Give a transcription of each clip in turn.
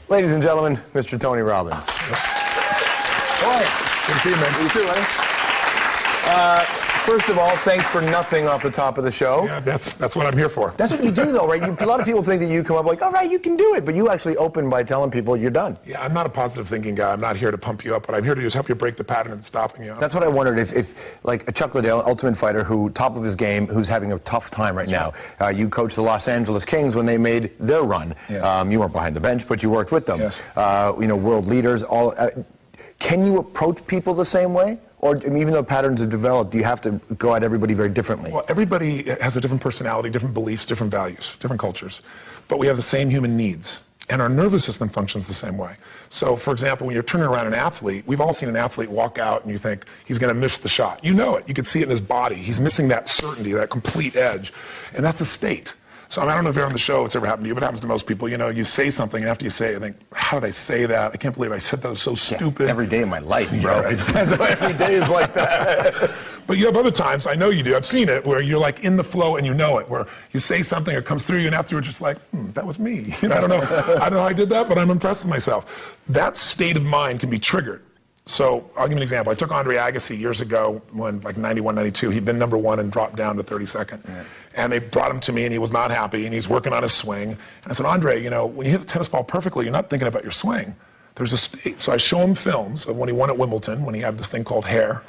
Ladies and gentlemen, Mr. Tony Robbins. Hi. Good to see you, man. You too, buddy. First of all, thanks for nothing off the top of the show. Yeah, that's what I'm here for. That's what you do, though, right? A lot of people think that you come up like, all right, you can do it, but you actually open by telling people you're done. Yeah, I'm not a positive thinking guy. I'm not here to pump you up. What I'm here to do is help you break the pattern that's stopping you. That's what I wondered, if like a Chuck Liddell, Ultimate Fighter, who top of his game, who's having a tough time right now. You coached the Los Angeles Kings when they made their run. Yes. You weren't behind the bench, but you worked with them. Yes. World leaders. Can you approach people the same way? Or even though patterns have developed, do you have to go at everybody very differently? Well, everybody has a different personality, different beliefs, different values, different cultures. But we have the same human needs. And our nervous system functions the same way. So, for example, when you're turning around an athlete, we've all seen an athlete walk out and you think he's going to miss the shot. You know it. You can see it in his body. He's missing that certainty, that complete edge. And that's a state. So I don't know if you're on the show, it's ever happened to you, but it happens to most people. You say something, and after you say it, you think, how did I say that? I can't believe I said that. It was so stupid. Every day of my life, bro. Yeah, right. Every day is like that. But you have other times, I know you do, I've seen it, where you're like in the flow and you know it, where you say something, it comes through you, and afterwards you're just like, that was me. I don't know how I did that, but I'm impressed with myself. That state of mind can be triggered. So I'll give you an example. I took Andre Agassi years ago when, like 91, 92, he'd been #1 and dropped down to 32nd. Yeah. And they brought him to me and he was not happy and he's working on his swing. And I said, Andre, when you hit a tennis ball perfectly, you're not thinking about your swing. There's a state. So I show him films of when he won at Wimbledon, when he had this thing called hair,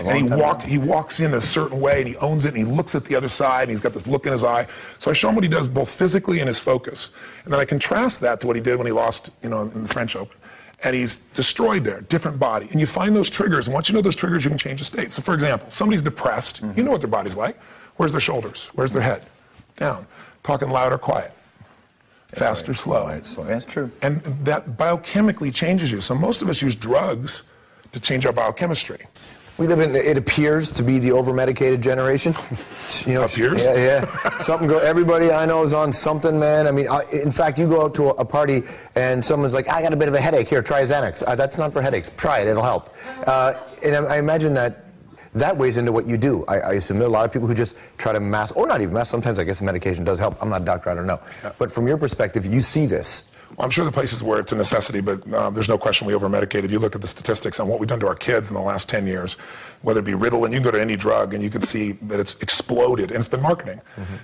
and he walks in a certain way and he owns it and he looks at the other side and he's got this look in his eye. So I show him what he does both physically and his focus. And then I contrast that to what he did when he lost, in the French Open. And he's destroyed there, different body. And you find those triggers, and once you know those triggers, you can change the state. So for example, somebody's depressed, you know what their body's like. Where's their shoulders? Where's their head? Down. Talking loud or quiet? Fast or slow? That's true. And that biochemically changes you. So most of us use drugs to change our biochemistry. We live in, it appears to be the over-medicated generation. Appears? Yeah. Everybody I know is on something, man. I mean, in fact, you go out to a party and someone's like, I got a bit of a headache. Here, try Xanax. That's not for headaches. Try it. It'll help. And I imagine that weighs into what you do. I assume there are a lot of people who just try to mask, or not even mask. Sometimes I guess the medication does help. I'm not a doctor. I don't know. Yeah. But from your perspective, you see this. Well, I'm sure the places where it's a necessity, but there's no question we over-medicate. If you look at the statistics on what we've done to our kids in the last 10 years, whether it be Ritalin, you can go to any drug and you can see that it's exploded, and it's been marketing.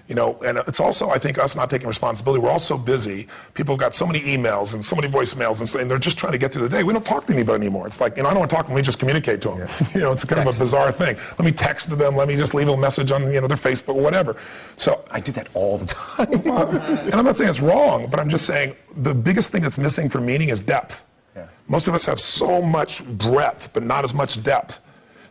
And it's also, I think, us not taking responsibility. We're all so busy. People have got so many emails and so many voicemails and saying they're just trying to get through the day. We don't talk to anybody anymore. It's like, I don't want to talk to them, we just communicate to them. Yeah. It's kind of a bizarre thing. Let me text to them, let me just leave a message on their Facebook or whatever. So I do that all the time. And I'm not saying it's wrong, but I'm just saying the biggest thing that's missing for meaning is depth. Yeah. Most of us have so much breadth, but not as much depth.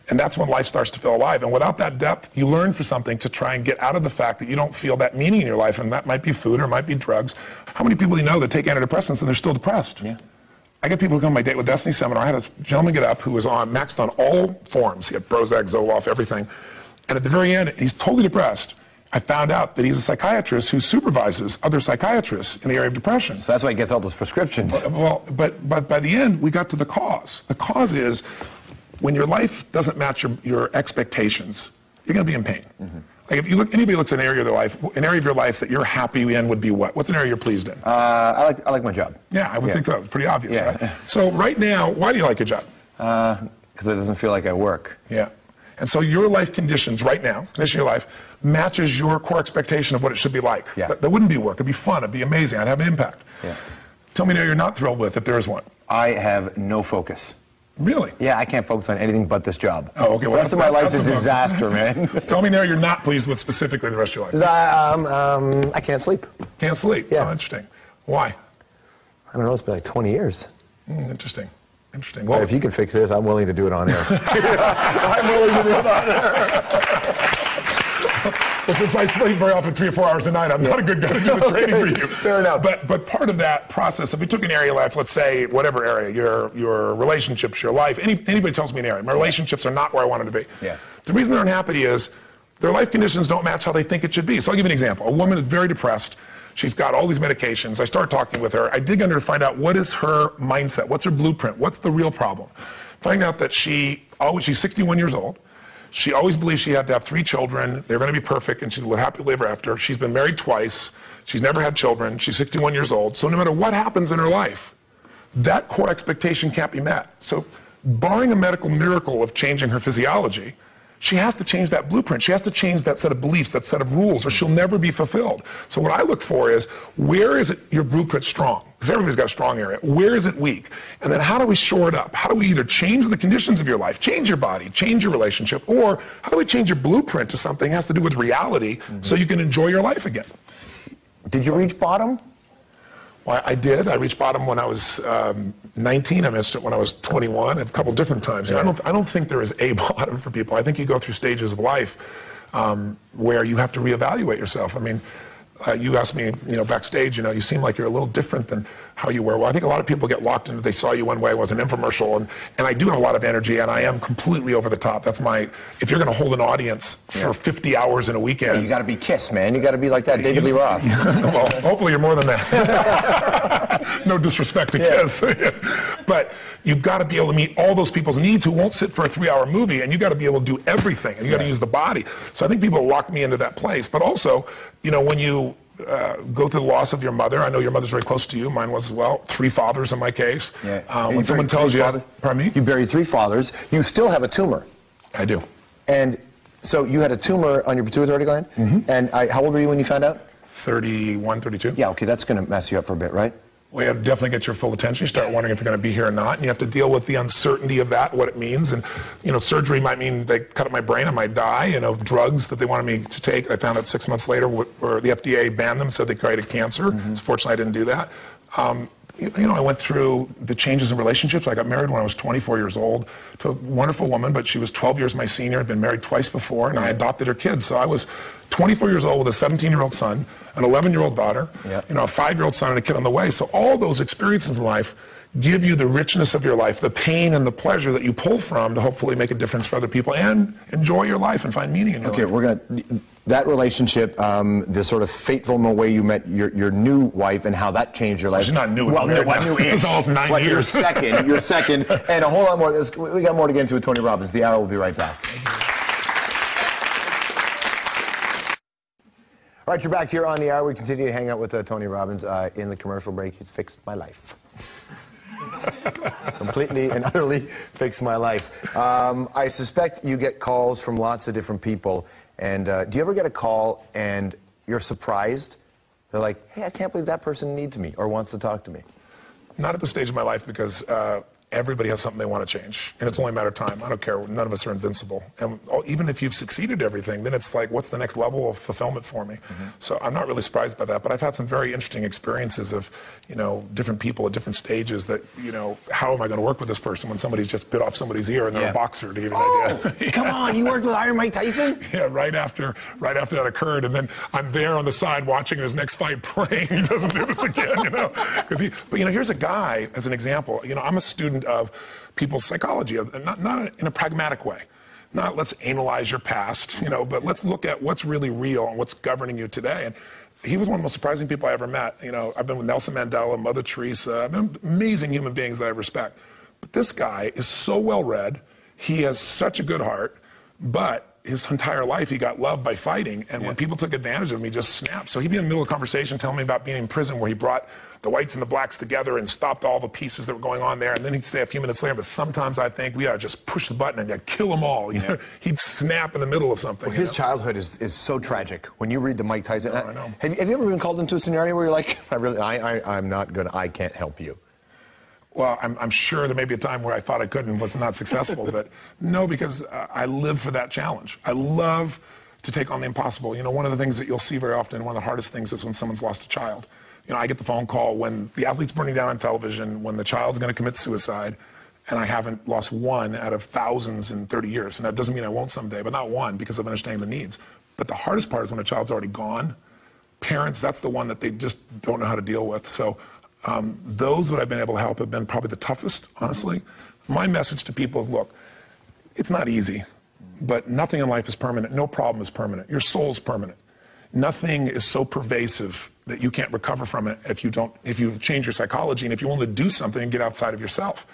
And that's when life starts to feel alive. And without that depth, you learn for something to try and get out of the fact that you don't feel that meaning in your life. And that might be food or it might be drugs. How many people do you know that take antidepressants and they're still depressed? Yeah. I get people who come to my Date with Destiny seminar. I had a gentleman get up who was maxed on all forms. He had Prozac, Zoloft, everything. And at the very end, he's totally depressed. I found out that he's a psychiatrist who supervises other psychiatrists in the area of depression. So that's why he gets all those prescriptions. Well, but by the end, we got to the cause. The cause is when your life doesn't match your expectations, you're going to be in pain. Like if anybody looks at an area of your life that you're happy in would be what? What's an area you're pleased in? I like my job. Yeah, I would think that was pretty obvious, right? So right now, why do you like your job? Because it doesn't feel like I work. Yeah. And so your life conditions right now, condition of your life, matches your core expectation of what it should be like. Yeah. That wouldn't be work. It'd be fun. It'd be amazing. I'd have an impact. Yeah. Tell me now you're not thrilled with, if there is one. I have no focus. Really? Yeah, I can't focus on anything but this job. Oh, okay. The rest of my life's a disaster, man. Tell me now you're not pleased with specifically the rest of your life. I can't sleep. Can't sleep? Yeah. Oh, interesting. Why? I don't know. It's been like 20 years. Interesting. Interesting. Well, if you can fix this, I'm willing to do it on air. I'm willing to do it on air. Well, since I sleep very often 3 or 4 hours a night, I'm not a good guy to do the training for you. Fair enough. But part of that process, if we took an area of life, let's say whatever area, your relationships, your life, anybody tells me an area, my relationships are not where I want them to be. Yeah. The reason they're unhappy is their life conditions don't match how they think it should be. So I'll give you an example. A woman is very depressed. She's got all these medications. I start talking with her. I dig under to find out what is her mindset. What's her blueprint? What's the real problem? Find out that she's 61 years old. She always believed she had to have 3 children. They're going to be perfect, and she'll happily live ever after. She's been married twice. She's never had children. She's 61 years old. So no matter what happens in her life, that core expectation can't be met. So barring a medical miracle of changing her physiology, she has to change that blueprint. She has to change that set of beliefs, that set of rules, or she'll never be fulfilled. So what I look for is, where is it your blueprint strong? Because everybody's got a strong area. Where is it weak? And then how do we shore it up? How do we either change the conditions of your life, change your body, change your relationship, or how do we change your blueprint to something that has to do with reality so you can enjoy your life again? Did you reach bottom? Well, I did. I reached bottom when I was 19. I missed it when I was 21, a couple different times. Yeah. I don't think there is a bottom for people. I think you go through stages of life where you have to reevaluate yourself. I mean, you asked me, backstage, you seem like you're a little different than how you were. Well, I think a lot of people get locked into, they saw you one way, it was an infomercial, and I do have a lot of energy, and I am completely over the top. That's if you're going to hold an audience for 50 hours in a weekend. Yeah, you got to be Kiss, man. You got to be like that David Lee Roth. Well, hopefully you're more than that. No disrespect to Kiss. But you've got to be able to meet all those people's needs who won't sit for a 3-hour movie, and you got to be able to do everything, and you got to use the body. So I think people lock me into that place. But also, when you go through the loss of your mother, I know your mother's very close to you, mine was as well, 3 fathers in my case. Yeah. When someone tells you, pardon me? You buried 3 fathers, you still have a tumor. I do. And so you had a tumor on your pituitary gland, and how old were you when you found out? 31, 32. Yeah, okay, that's going to mess you up for a bit, right? Well, you have to definitely get your full attention. You start wondering if you're going to be here or not, and you have to deal with the uncertainty of that, what it means. And, surgery might mean they cut up my brain, I might die. Drugs that they wanted me to take, I found out 6 months later where the FDA banned them, so they created cancer. So fortunately, I didn't do that. I went through the changes in relationships. I got married when I was 24 years old to a wonderful woman, but she was 12 years my senior. I'd been married twice before, and I adopted her kids. So I was 24 years old with a 17-year-old son, an 11-year-old daughter, a 5-year-old son, and a kid on the way. So all those experiences in life give you the richness of your life, the pain and the pleasure that you pull from to hopefully make a difference for other people and enjoy your life and find meaning in your life. Okay, that relationship, the sort of fateful way you met your new wife and how that changed your life. She's not new. Well, new-ish. It was almost 9 years. You're second, and a whole lot more. We got more to get into with Tony Robbins. The Hour will be right back. All right, you're back here on The Hour. We continue to hang out with Tony Robbins in the commercial break. He's fixed my life. Completely and utterly fixed my life. I suspect you get calls from lots of different people. And do you ever get a call and you're surprised? They're like, hey, I can't believe that person needs me or wants to talk to me. Not at this stage of my life, because everybody has something they want to change, and it's only a matter of time. I don't care. None of us are invincible. And even if you've succeeded at everything, then it's like, what's the next level of fulfillment for me? So I'm not really surprised by that, but I've had some very interesting experiences of, different people at different stages that, how am I going to work with this person when somebody's just bit off somebody's ear and they're a boxer, to give you an idea. Come on, you worked with Iron Mike Tyson? Yeah, right after that occurred, and then I'm there on the side watching his next fight, praying he doesn't do this again, But here's a guy, as an example, I'm a student of people's psychology, not in a pragmatic way. Not let's analyze your past, but let's look at what's really real and what's governing you today. And he was one of the most surprising people I ever met. I've been with Nelson Mandela, Mother Teresa, amazing human beings that I respect. But this guy is so well-read. He has such a good heart, but his entire life he got loved by fighting, and when people took advantage of him, he just snapped. So he'd be in the middle of a conversation telling me about being in prison where he brought the whites and the blacks together and stopped all the pieces that were going on there, and then he'd say a few minutes later, but sometimes I think we ought to just push the button and kill them all. He'd snap in the middle of something. Well, his childhood is so tragic. When you read the Mike Tyson, I know. Have you ever been called into a scenario where you're like, I can't help you? Well, I'm sure there may be a time where I thought I could and was not successful, but no, because I live for that challenge. I love to take on the impossible. One of the things that you'll see very often, one of the hardest things, is when someone's lost a child. I get the phone call when the athlete's burning down on television, when the child's going to commit suicide, and I haven't lost one out of thousands in 30 years. And that doesn't mean I won't someday, but not one, because of understanding the needs. But the hardest part is when a child's already gone. Parents, that's the one that they just don't know how to deal with. So those that I've been able to help have been probably the toughest, honestly. My message to people is, look, it's not easy, but nothing in life is permanent. No problem is permanent. Your soul's permanent. Nothing is so pervasive that you can't recover from it if you change your psychology and if you're willing to do something and get outside of yourself.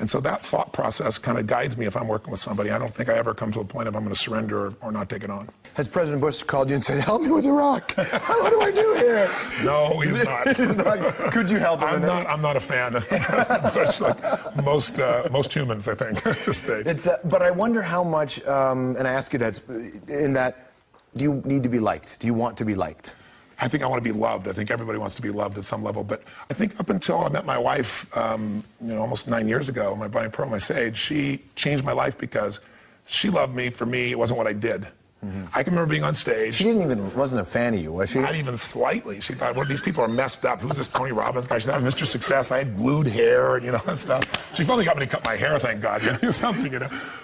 And so that thought process kind of guides me if I'm working with somebody. I don't think I ever come to a point of I'm going to surrender or not take it on. Has President Bush called you and said, help me with Iraq? What do I do here? No, he's not. He's not. Could you help him? I'm not a fan of President Bush, like most humans, I think, at this stage. But I wonder how much, and I ask you that, in that, do you need to be liked? Do you want to be liked? I think I want to be loved. I think everybody wants to be loved at some level. But I think up until I met my wife, almost 9 years ago, my buddy Pearl, my sage, she changed my life because she loved me. For me, it wasn't what I did. Mm-hmm. I can remember being on stage. She wasn't a fan of you, was she? Not even slightly. She thought, well, these people are messed up. Who's this Tony Robbins guy? She thought, Mr. Success. I had glued hair and, and stuff. She finally got me to cut my hair, thank God, something,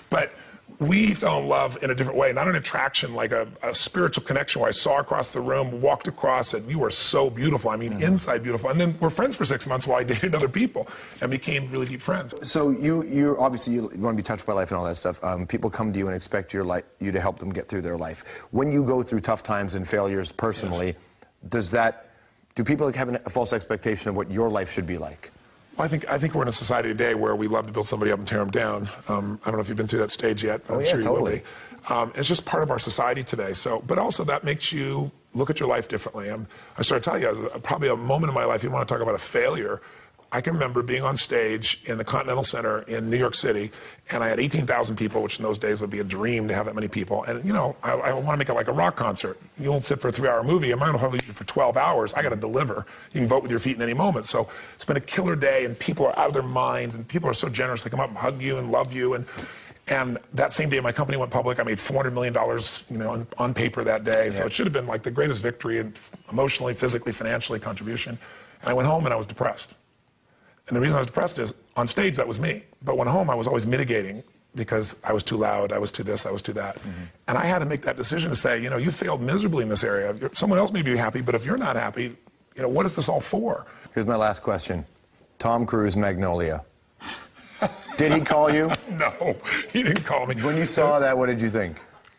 But we fell in love in a different way, not an attraction, like a spiritual connection where I saw across the room, walked across it, you are so beautiful. I mean, inside beautiful. And then we're friends for 6 months while I dated other people and became really deep friends. So you obviously you want to be touched by life and all that stuff. People come to you and expect you to help them get through their life. When you go through tough times and failures personally, do people have a false expectation of what your life should be like? I think we're in a society today where we love to build somebody up and tear them down. I don't know if you've been through that stage yet, but I'm sure you will be. It's just part of our society today. So, but also that makes you look at your life differently. I started to tell you, probably a moment in my life, you want to talk about a failure. I can remember being on stage in the Continental Center in New York City, and I had 18,000 people, which in those days would be a dream to have that many people. And, I want to make it like a rock concert. You won't sit for a 3-hour movie. I'm going to hold you for 12 hours. I got to deliver. You can vote with your feet in any moment. So it's been a killer day, and people are out of their minds, and people are so generous. They come up and hug you and love you. And that same day my company went public, I made $400 million, on paper that day. Yeah. So it should have been like the greatest victory, and emotionally, physically, financially, contribution. And I went home and I was depressed. And the reason I was depressed is, on stage, that was me. But when home, I was always mitigating because I was too loud, I was too this, I was too that. Mm-hmm. And I had to make that decision to say, you failed miserably in this area. Someone else may be happy, but if you're not happy, what is this all for? Here's my last question. Tom Cruise, Magnolia. Did he call you? No, he didn't call me. When you saw that, what did you think?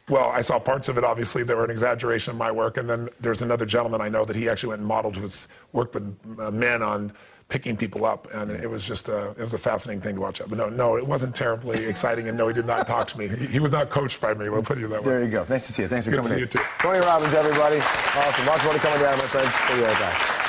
Well, I saw parts of it, obviously, that were an exaggeration of my work. And then there's another gentleman I know that he actually went and modeled, who's worked with men on picking people up, and it was just it was a fascinating thing to watch. But no, it wasn't terribly exciting, and no, he did not talk to me. He was not coached by me, we'll put it that way. There you go. Nice to see you. Thanks for coming in. Good to see you, too. Tony Robbins, everybody. Awesome. Lots more to come down, my friends. See you right back.